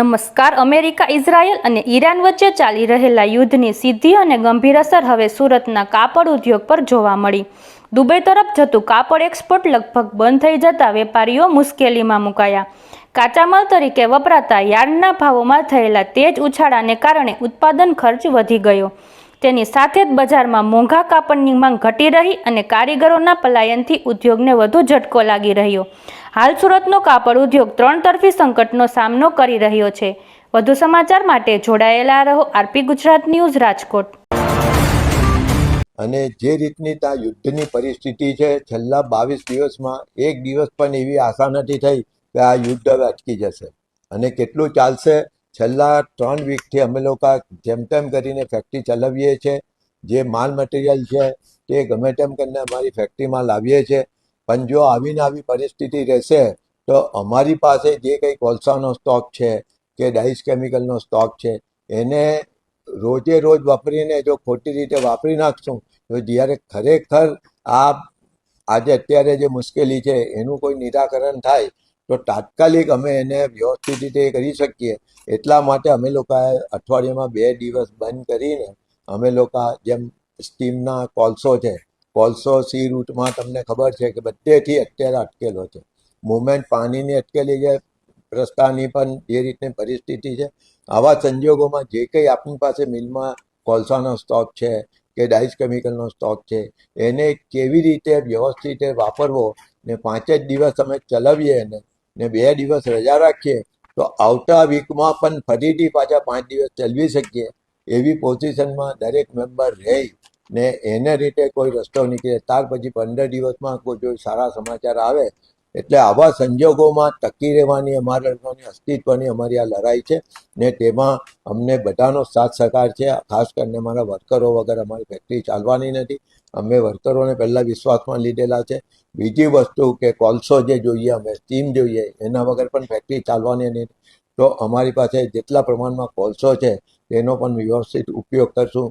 નમસ્કાર. America, Israel અને Iran વચ્ચે ચાલી રહેલા યુદ્ધની સીધી અને ગંભીર અસર હવે સુરતના કાપડ ઉદ્યોગ પર જોવા મળી. દુબઈ તરફ જતું કાપડ એક્સપોર્ટ લગભગ બંધ થઈ જતા વેપારીઓ મુશ્કેલીમાં મુકાયા. કાચા માલ તરીકે વપરાતા યાર્નના ભાવોમાં થયેલા તેજ ઉછાળાને કારણે ઉત્પાદન ખર્ચ વધી ગયો. તેની સાથે જ બજારમાં મોંઘા કાપડની માંગ ઘટી રહી અને કારીગરોના પલાયનથી ઉદ્યોગને વધુ ઝટકો લાગી રહ્યો. હાલ સુરતનો કાપડ ઉદ્યોગ ત્રણ તરફી સંકટનો સામનો કરી રહ્યો છે. વધુ સમાચાર માટે જોડાયેલા રહો આરપી ગુજરાત ન્યૂઝ રાજકોટ. અને જે રીતની ત્યાં યુદ્ધની પરિસ્થિતિ છે, છેલ્લા 22 દિવસમાં એક દિવસ પણ એવી આશા નથી થઈ કે આ યુદ્ધ હવે અટકી જશે. અને કેટલું ચાલશે, છેલ્લા 3 વીકથી અમે લોકો જેમ તેમ કરીને ફેક્ટરી ચલાવીએ છીએ. જે માલ મટીરિયલ છે તે ગમે તેમ કરીને અમારી ફેક્ટરીમાં લાવીએ છીએ. પણ જો આવીને આવી પરિસ્થિતિ રહેશે તો અમારી પાસે જે કંઈ કોલસાનો સ્ટોક છે કે ડાઇસ કેમિકલનો સ્ટોક છે એને રોજે રોજ વાપરીને જો ખોટી રીતે વાપરી નાખશું તો જ્યારે ખરેખર આજે અત્યારે જે મુશ્કેલી છે એનું કોઈ નિરાકરણ થાય તો તાત્કાલિક અમે એને વ્યવસ્થિત રીતે કરી શકીએ. એટલા માટે અમે લોકોએ અઠવાડિયામાં 2 દિવસ બંધ કરીને અમે લોકો જેમ સ્ટીમના કોલસો છે, કોલસો સી રૂટમાં તમને ખબર છે કે બધેથી અત્યારે અટકેલો છે. મુવમેન્ટ પાણીની અટકેલી છે, રસ્તાની પણ જે રીતની પરિસ્થિતિ છે. આવા સંજોગોમાં જે કંઈ આપણી પાસે મિલમાં કોલસાનો સ્ટોક છે કે ડાઇસ કેમિકલનો સ્ટોક છે એને કેવી રીતે વ્યવસ્થિત વાપરવો ને 5 જ દિવસ અમે ચલાવીએ ને 2 દિવસ રજા રાખીએ તો આવતા વીકમાં પણ ફરીથી પાછા 5 દિવસ ચલાવી શકીએ એવી પોઝિશનમાં દરેક મેમ્બર રહે ને એને રીતે કોઈ રસ્તો નીકળે. ત્યાર પછી 15 દિવસમાં કોઈ સારા સમાચાર આવે. એટલે આવા સંજોગોમાં ટકી રહેવાની અમારા લોકોની અસ્તિત્વની અમારી આ લડાઈ છે ને તેમાં અમને બધાનો સાથ સહકાર છે. ખાસ કરીને અમારા વર્કરો વગર અમારી ફેક્ટરી ચાલવાની નથી. અમે વર્કરોને પહેલાં વિશ્વાસમાં લીધેલા છે. બીજી વસ્તુ કે કોલસો જે જોઈએ, અમે સ્ટીમ જોઈએ, એના વગર પણ ફેક્ટરી ચાલવાની નથી. તો અમારી પાસે જેટલા પ્રમાણમાં કોલસો છે તેનો પણ વ્યવસ્થિત ઉપયોગ કરશું.